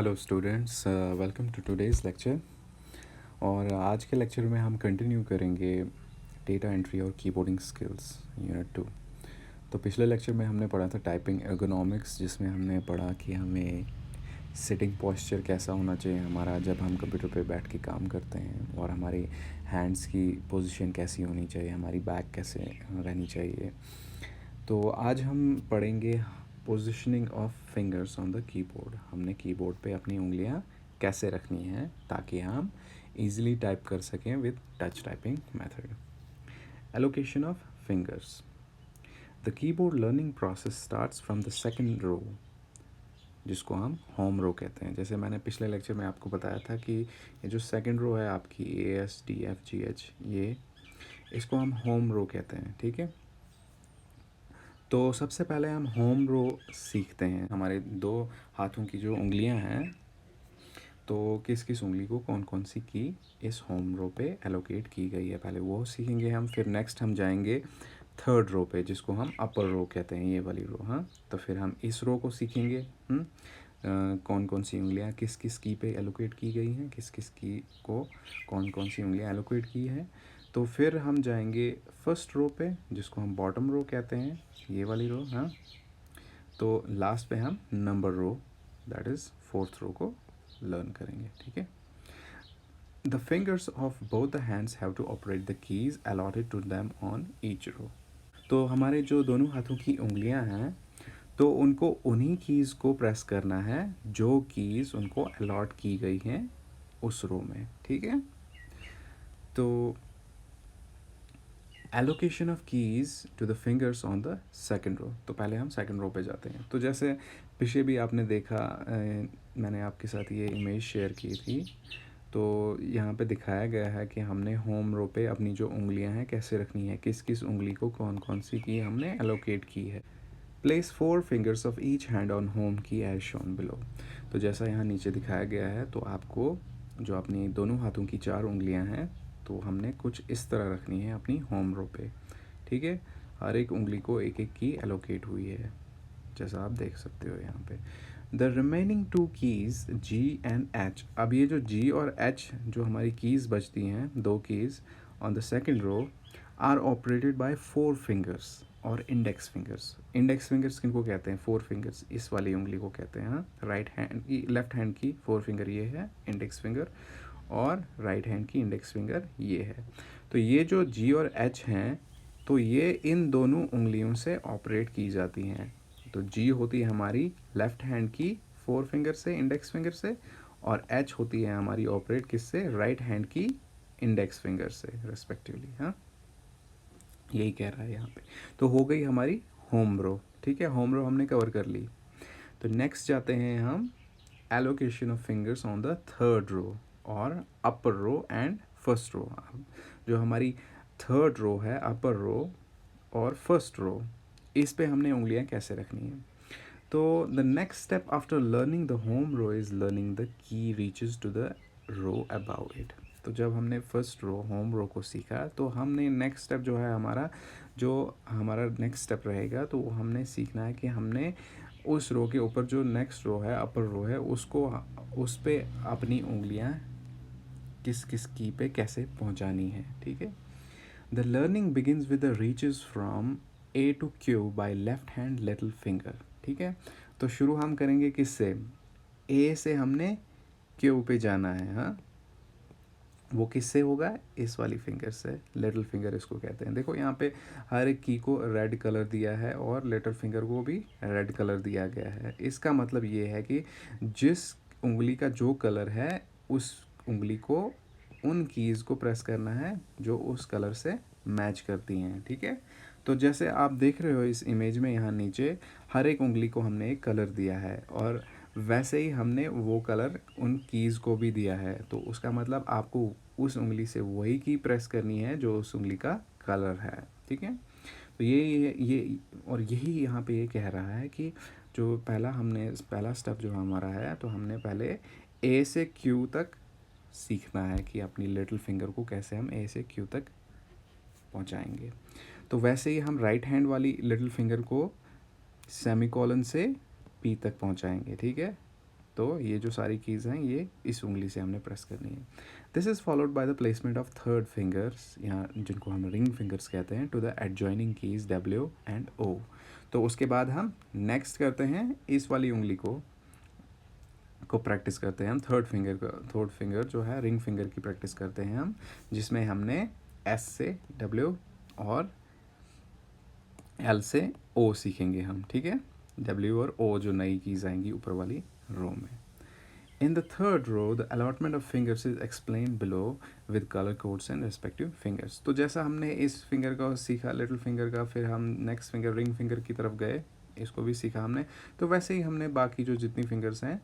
Hello students, welcome to today's lecture. और आज के लेक्चर में हम कंटिन्यू करेंगे डेटा एंट्री और कीबोर्डिंग स्किल्स यूनिट 2। तो पिछले लेक्चर में हमने पढ़ा था टाइपिंग एर्गोनॉमिक्स, जिसमें हमने पढ़ा कि हमें सिटिंग पोस्चर कैसा होना चाहिए हमारा जब हम कंप्यूटर पे बैठ के काम करते हैं, और हमारी हैंड्स की पोजीशन कैसी होनी चाहिए, हमारी बैक कैसे रहनी चाहिए। तो आज हम पढ़ेंगे positioning of fingers on the keyboard. हमने कीबोर्ड पे अपनी उंगलियां कैसे रखनी है ताकि हम इजीली टाइप कर सकें with touch typing method. Allocation of fingers. The keyboard learning process starts from the second row, जिसको हम होम रो कहते हैं। जैसे मैंने पिछले लेक्चर में आपको बताया था कि ये जो सेकंड रो है आपकी ASDFGH, ये इसको हम होम रो कहते हैं। ठीक है, तो सबसे पहले हम होम रो सीखते हैं। हमारे दो हाथों की जो उंगलियां हैं, तो किस किस उंगली को कौन कौन सी की इस होम रो पे एलोकेट की गई है, पहले वो सीखेंगे हम। फिर नेक्स्ट हम जाएंगे थर्ड रो पे, जिसको हम अपर रो कहते हैं, ये वाली रो। हाँ, तो फिर हम इस रो को सीखेंगे। कौन कौन सी उंगलियां किस किस की पे एलोकेट की गई हैं, किस किस की को कौन कौन सी उंगलियां एलोकेट की हैं। तो फिर हम जाएंगे फर्स्ट रो पे, जिसको हम बॉटम रो कहते हैं, ये वाली रो। हाँ, तो लास्ट पे हम number row, that is fourth row को लर्न करेंगे। ठीक है, the fingers of both the hands have to operate the keys allotted to them on each row. तो हमारे जो दोनों हाथों की उंगलियां हैं, तो उनको उन्हीं कीज़ को प्रेस करना है जो कीज़ उनको अलॉट की गई हैं उस रो में। ठीक है, तो allocation of keys to the fingers on the second row. तो पहले हम सेकंड रो पे जाते हैं। तो जैसे पीछे भी आपने देखा, मैंने आपके साथ ये इमेज शेयर की थी। तो यहाँ पे दिखाया गया है कि हमने होम रो पे अपनी जो उंगलियां हैं कैसे रखनी है, किस किस उंगली को कौन कौन सी की हमने एलोकेट की है। Place 4 fingers of each hand on home की एज शोन बिलो। तो जैसा यहाँ नीचे दिखाया गया है, तो आपको जो अपनी दोनों हाथों की 4 उंगलियां हैं, तो हमने कुछ इस तरह रखनी है अपनी होम रो पे। ठीक है, हर एक उंगली को एक एक की एलोकेट हुई है, जैसा आप देख सकते हो यहाँ पे। The remaining to keys G and H। अब ये जो G और H जो हमारी कीज़ बचती हैं, दो keys on the second row, are operated by 4 fingers और इंडेक्स फिंगर्स। इंडेक्स फिंगर्स किनको कहते हैं? 4 फिंगर्स इस वाली उंगली को कहते हैं। हाँ, राइट हैंड की, लेफ्ट हैंड की 4 फिंगर ये है इंडेक्स फिंगर, और राइट हैंड की इंडेक्स फिंगर ये है। तो ये जो G और H हैं, तो ये इन दोनों उंगलियों से ऑपरेट की जाती हैं। तो G होती है हमारी लेफ्ट हैंड की 4 फिंगर से, इंडेक्स फिंगर से, और H होती है हमारी ऑपरेट किससे? राइट हैंड की इंडेक्स फिंगर से रेस्पेक्टिवली। हाँ, यही कह रहा है यहाँ पे। तो हो गई हमारी होम रो। ठीक है, होम रो हमने कवर कर ली। तो नेक्स्ट जाते हैं हम allocation of fingers on the third row और upper row and first row. जो हमारी थर्ड रो है, अपर रो और फर्स्ट रो, इस पे हमने उंगलियां कैसे रखनी है। तो the next step after learning the home row is learning the key reaches to the row about it. तो जब हमने फर्स्ट रो होम रो को सीखा, तो हमने नेक्स्ट स्टेप जो है हमारा नेक्स्ट स्टेप रहेगा, तो हमने सीखना है कि हमने उस रो के ऊपर जो नेक्स्ट रो है, अपर रो है, उसको उस पे अपनी उंगलियां किस किस की पे कैसे पहुंचानी है। ठीक है, the learning begins with the reaches from A to Q by left hand little finger. ठीक है, तो शुरू हम करेंगे किससे? A से हमने Q पे जाना है। हाँ, वो किससे होगा? इस वाली फिंगर से, लिटिल फिंगर इसको कहते हैं। देखो यहाँ पे हर एक की को रेड कलर दिया है और लिटिल फिंगर को भी रेड कलर दिया गया है। इसका मतलब ये है कि जिस उंगली का जो कलर है, उस उंगली को उन कीज़ को प्रेस करना है जो उस कलर से मैच करती हैं। ठीक है, तो जैसे आप देख रहे हो इस इमेज में, यहाँ नीचे हर एक उंगली को हमने एक कलर दिया है, और वैसे ही हमने वो कलर उन कीज़ को भी दिया है। तो उसका मतलब आपको उस उंगली से वही की प्रेस करनी है जो उस उंगली का कलर है। ठीक है, तो ये और यही यहाँ पे ये कह रहा है कि जो पहला स्टेप जो हमारा है, तो हमने पहले A से Q तक सीखना है कि अपनी लिटिल फिंगर को कैसे हम A से Q तक पहुँचाएंगे। तो वैसे ही हम राइट हैंड वाली लिटिल फिंगर को सेमीकोलन से P तक पहुँचाएंगे। ठीक है, तो ये जो सारी कीज़ हैं ये इस उंगली से हमने प्रेस करनी है. This is followed by the placement of third fingers, यहाँ जिनको हम रिंग फिंगर्स कहते हैं, to the adjoining keys W and O. तो उसके बाद हम नेक्स्ट करते हैं इस वाली उंगली को प्रैक्टिस करते हैं हम थर्ड फिंगर जो है रिंग फिंगर की प्रैक्टिस करते हैं हम, जिसमें हमने S से W और L से O सीखेंगे हम. ठीक है, W और O जो नई कीज़ आएंगी ऊपर वाली रो में. In the third row, the allotment of fingers is explained below with color codes and respective fingers. तो जैसा हमने इस फिंगर का सीखा, लिटिल फिंगर का, फिर हम नेक्स्ट फिंगर रिंग फिंगर की तरफ गए, इसको भी सीखा हमने, तो वैसे ही हमने बाकी जो जितनी फिंगर्स हैं,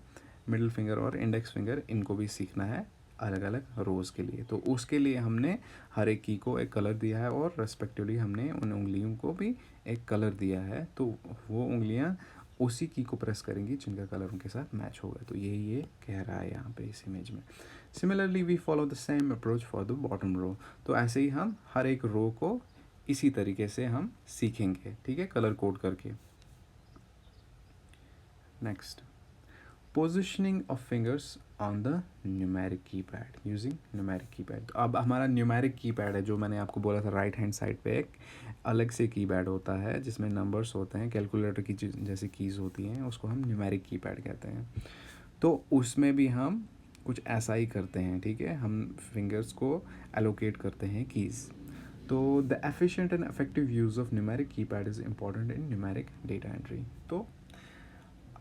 मिडिल फिंगर और इंडेक्स फिंगर, इनको भी सीखना है अलग अलग रोज़ के लिए. तो उसके लिए हमने हर एक की को एक कलर दिया है और रेस्पेक्टिवली हमने उन उंगलियों को भी एक कलर दिया है. तो वो उंगलियां उसी की को प्रेस करेंगी जिनका कलर उनके साथ मैच होगा. तो ये कह रहा है यहाँ पे इस इमेज में. Similarly we follow the same approach for the bottom row. तो ऐसे ही हम हर एक रो को इसी तरीके से हम सीखेंगे. ठीक है, कलर कोड करके. Next, positioning of fingers on the numeric keypad using numeric keypad. तो अब हमारा न्यूमेरिक कीपैड है, जो मैंने आपको बोला था राइट हैंड साइड पे एक अलग से कीपैड होता है जिसमें नंबर्स होते हैं, कैलकुलेटर की जैसी कीज़ होती हैं, उसको हम न्यूमेरिक कीपैड कहते हैं. तो उसमें भी हम कुछ ऐसा ही करते हैं. ठीक है, हम फिंगर्स को एलोकेट करते हैं कीज़. तो the efficient and effective use of numeric keypad is important in numeric data entry. तो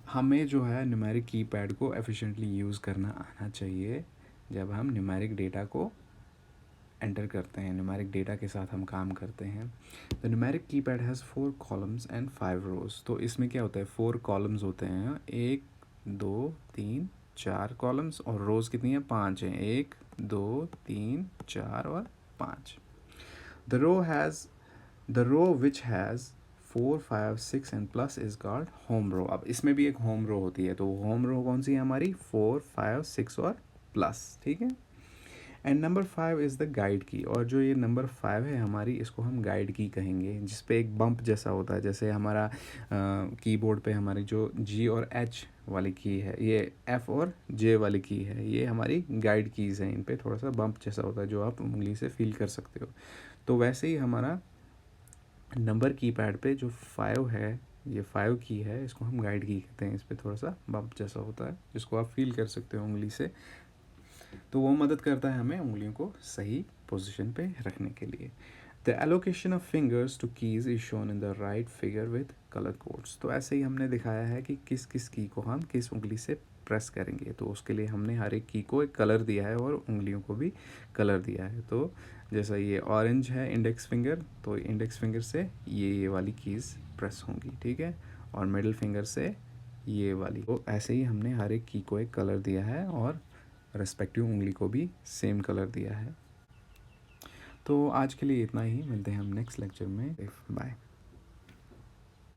हमें जो है न्यूमेरिक कीपैड को एफिशिएंटली यूज़ करना आना चाहिए जब हम न्यूमेरिक डेटा को एंटर करते हैं, न्यूमेरिक डेटा के साथ हम काम करते हैं. The numeric keypad has 4 columns and 5 रोज. तो इसमें क्या होता है, 4 कॉलम्स होते हैं, 1 2 3 4 कॉलम्स, और रोज़ कितनी है, 5 हैं, 1 2 3 4 और 5. The row which has 4 5 6 and plus is called home row. अब इसमें भी एक होम रो होती है. तो होम रो कौन सी है हमारी, 4 5 6 और प्लस. ठीक है, and number 5 is the guide की. और जो ये नंबर 5 है हमारी, इसको हम गाइड की कहेंगे, जिस पे एक बम्प जैसा होता है. जैसे हमारा कीबोर्ड पे हमारी जो G और H वाली की है, ये F और J वाली की है, ये हमारी गाइड कीज़ हैं. इन पे थोड़ा सा बम्प जैसा होता है जो आप उंगली से फील कर सकते हो. तो वैसे ही हमारा नंबर कीपैड पे जो 5 है, ये 5 की है, इसको हम गाइड की कहते हैं. इस पर थोड़ा सा बम्प जैसा होता है जिसको आप फील कर सकते हो उंगली से. तो वो मदद करता है हमें उंगलियों को सही पोजीशन पे रखने के लिए. The allocation of fingers to keys is shown in the right figure with colour codes. तो ऐसे ही हमने दिखाया है कि किस किस की को हम किस उंगली से प्रेस करेंगे. तो उसके लिए हमने हर एक की को एक कलर दिया है और उंगलियों को भी कलर दिया है. तो जैसा ये ऑरेंज है इंडेक्स फिंगर, तो इंडेक्स फिंगर से ये वाली कीज़ प्रेस होंगी. ठीक है, और मिडिल फिंगर से ये वाली. तो ऐसे ही हमने हर एक की को एक कलर दिया है और रेस्पेक्टिव उंगली को भी सेम कलर दिया है. तो आज के लिए इतना ही, मिलते हैं हम नेक्स्ट लेक्चर में. बाय.